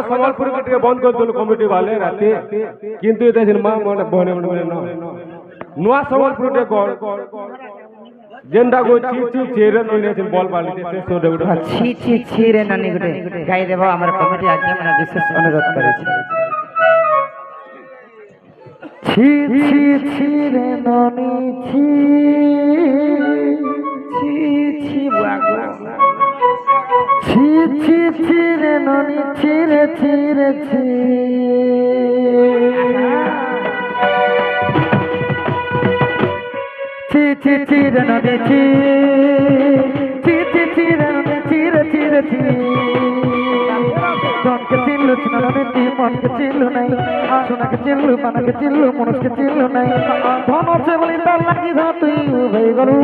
संबलपुर के बंद कर दिल कमिटी वाले राती किंतु ये सिनेमा मन बने बने नुआ संबलपुर के जेंडा को ची ची चेरे नने सिन बॉल वाली से सोडे उडे ची ची चेरे नने गुटे गाई देबो हमर कमिटी आज हमरा विशेष अनुरोध करे छी छी छी रे ननी छी छी छी बुआ छी छी छी रे ननी छी रे छी छी छी छी रे ननी छी छी छी रे ननी छी don ke cillu chinalone ti mon ke cillu nai sona ke cillu mana ke cillu manus ke cillu nai dono che boli tar lagi dha tui bhai galu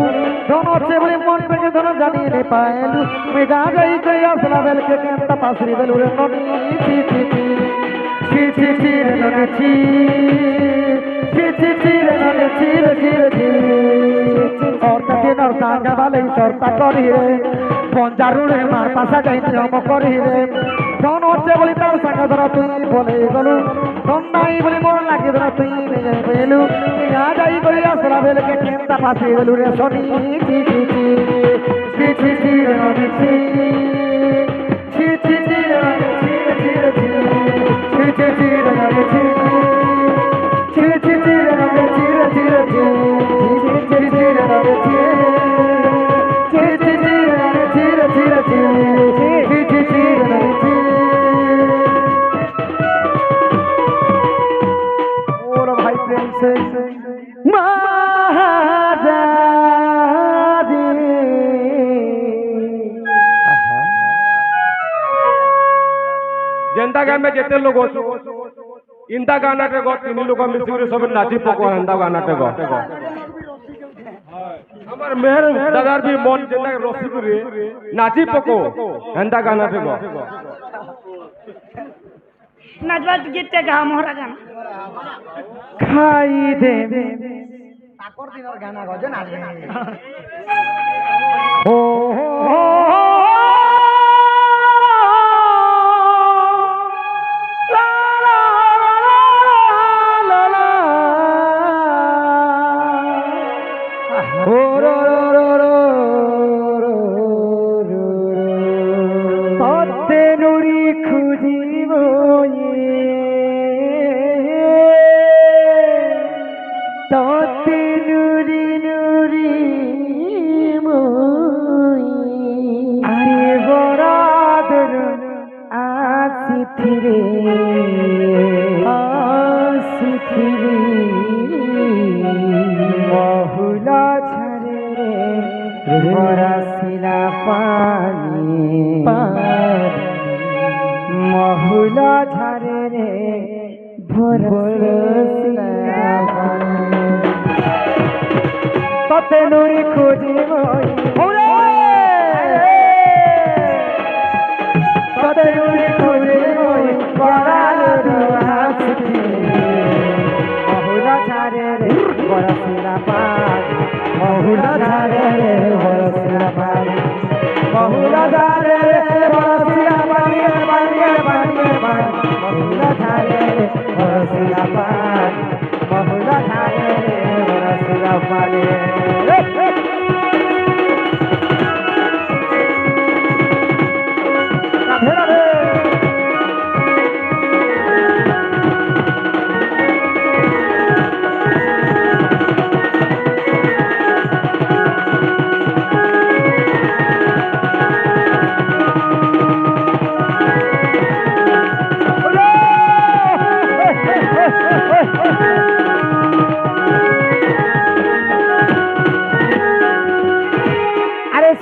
dono che boli mon pe dono jani ne paelu me ga jai kaya sala bel ke kenta pasri belu re noni chi chi chi chi chi re noni chi chi chi re noni chi और तके नर saga वाले सरता करी रे पंजारू रे मार पासा जाई हम करी रे दोन होचे बोली तार संगा धरा तुई बोले गलु दोन नाई बोली मोर लागी धरा तुई ने बेलु आ जाई करी आसरा बेल के केंता फासी गलु रे सोनी ची ची ची ची ची रे नदी ची ची ची ची रे नदी ची ची ची रे नदी ची ची ची ची रे नदी ची रे ची रे ची ची ची रे नदी ची ची ची ची रे नदी ची रे ची रे ची ची ची रे नदी ची और भाई प्रेम से महारानी जनता गाँव में जितने लोग हो इंदा गाना टे गो तीन लोग मिलकर सब नाची पको इंदा गाना टे गो हमार मेहर दादार भी मन जनता रसीपुरी नाची पको इंदा गाना टे गो नाचवा गीत गा मोहरा गाना खाई दे ताकोर दिनर गाना गजे नाचबे हो বরসিলা পানি মহুলা ঝরে রে বরসিলা পানি ততে নুরি খুঁজি মই ততে নুরি খুঁজি মই পরাল রুয়াসি মহুলা ঝরে রে বরসিলা পানি মহুলা ঝরে রে বরসিলা পানি মহুলা ঝরে রে বরসিলা পানি মহুলা ঝরে রে বরসিলা পানি মহুলা ঝরে রে বরসিলা পানি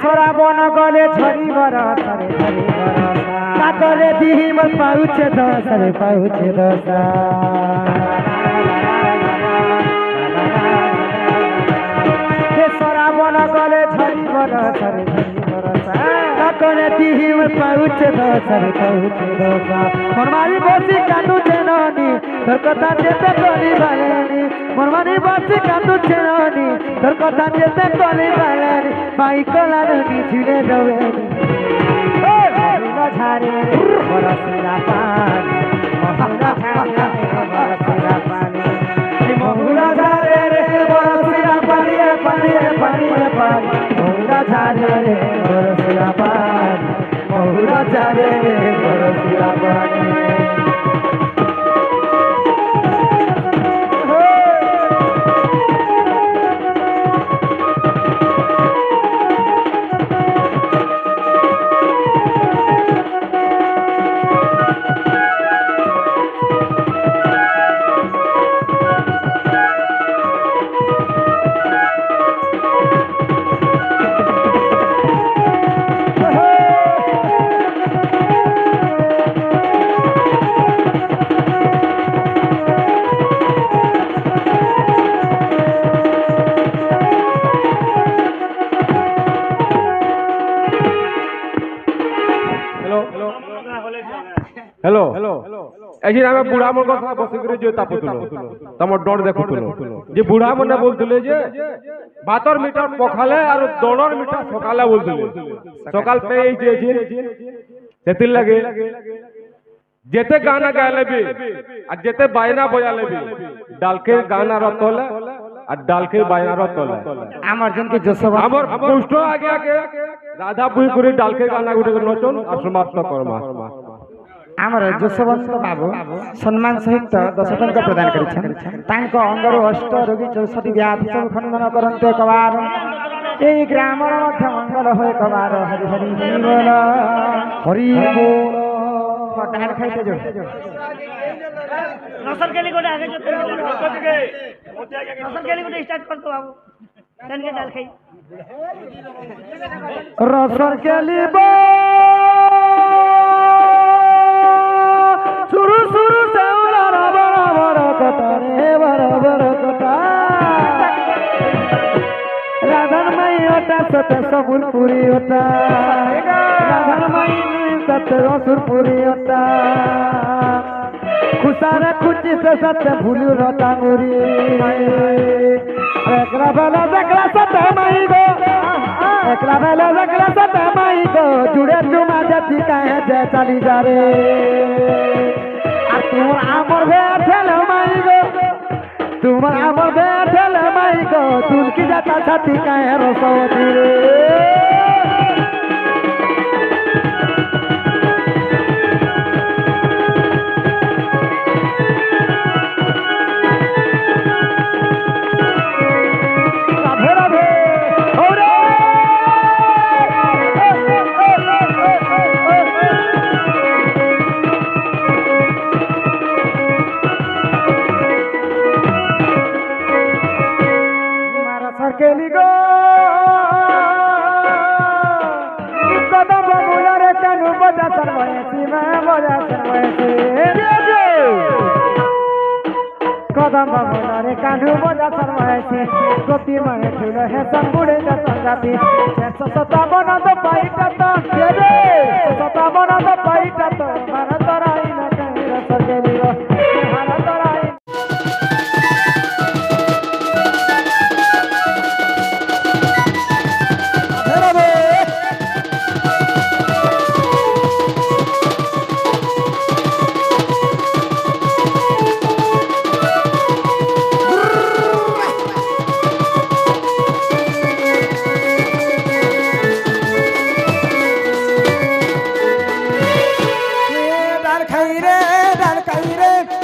শ্রাবণ গলে ঝরি বরসরে ঝরি বরসা কাকরে দিহি মন পাউছে দশরে পাউছে দশা হে শ্রাবণ গলে ঝরি বরসরে ঝরি বরসা কাকরে দিহি মন পাউছে দশরে পাউছে দশা মনমারি বসি কান্দুছে ননি তোর কথা যেতে করি ভালেনি মনমারি বসি কান্দুছে ননি তোর কথা যেতে করি ভালেনি মাই কলানি ঝিলে রবেনি মহুলা ঝরে বরসিলা পানি মহুলা ঝরে বরসিলা পানি মহুলা ঝরে রে বরসিলা পানি পানি পানি পানি মহুলা ঝরে রে বরসিলা পানি মহুলা ঝরে রে বরসিলা পানি हेलो ऐसे आमे बुढ़ा मन को बसी करे जे तापुतलो तमर डर देखुतलो जे बुढ़ा मन बोलतले जे भातर मीटर पखाले और दोनर मीटर सकाले बोलतले सकाल पे এই যে সেতির লাগে যেতে গানা গাইলেবি আর যেতে বায়না বজালেবি ডালকে গানা রতলে আর ডালকে বায়না রতলে আমার জনকে জসব আমার পুষ্ট আগে আগে রাধা পুই করে ডালকে গানা গুটে নচন আর সমাপ্ত কর্মা আমার যশবন্ত বাবু সম্মান সহিত 10 টঙ্কা প্রদান করেছেন তাঙ্ক অঙ্গর অষ্ট রোগী 64 ব্যাধি সব খণ্ডন করন্তে কবার এই গ্রামর মধ্যে মঙ্গল হয়ে কবার হরি হরি বল হরি বল ডাল খাইতে যাও नौसर के लिए आगे जो नौसर के लिए स्टार्ट कर दो बाबू चल के डाल खाई रसर के लिए सुरु सुरु सेवला बड़ा बड़ा कटा रे बड़ा बड़ा कटा राधन मई होता सत सबुलपुरी होता राधन मई सत रसुरपुरी होता खुसारा खुची से सत भूलू रोता मुरी एकला बेला देखला सत मई गो एकला बेला देखला सत मई गो जुड़े चुमा जाती काहे जे चली जा रे तुम आमर बैठल माई गो तुम आमर बैठल माई गो तुलकी जाता छाती काहे रसवती रे না বজাছেন বয়সে কদম ভবনারে কানু বজাছেন বয়সে গতি মানে ছিল হেসন বুড়ে যাচ্ছেন জাতি 157 তো পাইটা তো রে 157 তো পাইটা তো ভারতরাই না কাহিরা সরগেলি ভারতরাই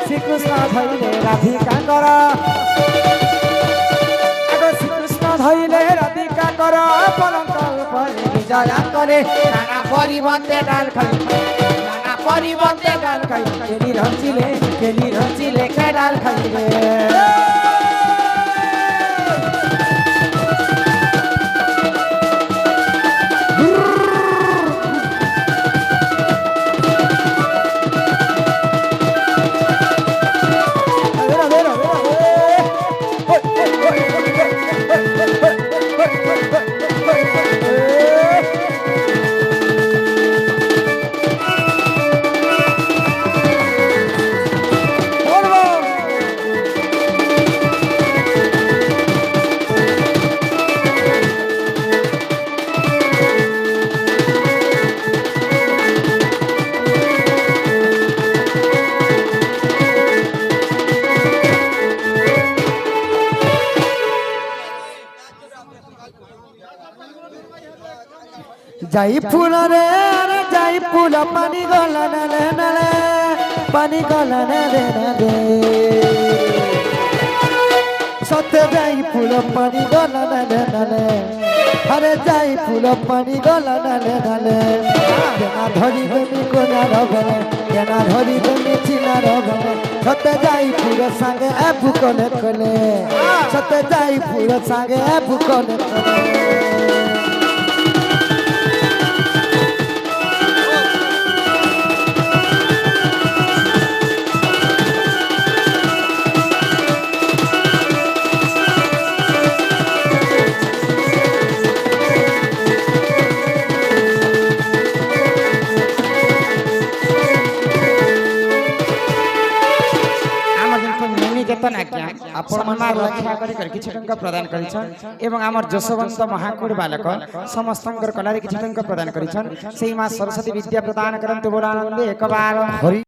শ্রীকৃষ্ণ ধইলে রাধিকা কর শ্রীকৃষ্ণ ধইলে রাধিকা কর পলঙ্কল পরে বিজয়া করে নানা পরিবর্তে ডাল খাই নানা পরিবর্তে ডাল খাই কেলি রঞ্চিলে কে ডাল খাইলে যাই ফুল রে যাই ফুল পানি গলা নালে নালে পানি গলা নালে নালে সত্যি যাই ফুল পানি গলা নালে নালে আরে যাই ফুল পানি গলা নালে নালে কেনা ধরি তুমি কোনা রগলে কেনা ধরি তুমি চিনা রগলে সত্যি যাই ফুল সাঙ্গে বুকলে কলে সত্যি যাই ফুল সাঙ্গে বুকলে কলে কিছু টঙ্কা প্রদান করেছেন এবং আমার যশবন্ত মহাকুড় বালক সমস্ত কলারে কিছু টঙ্কা প্রদান করেছেন সেই মা সরস্বতী বিদ্যা প্রদান করন্তু বলানন্দে একবার হরি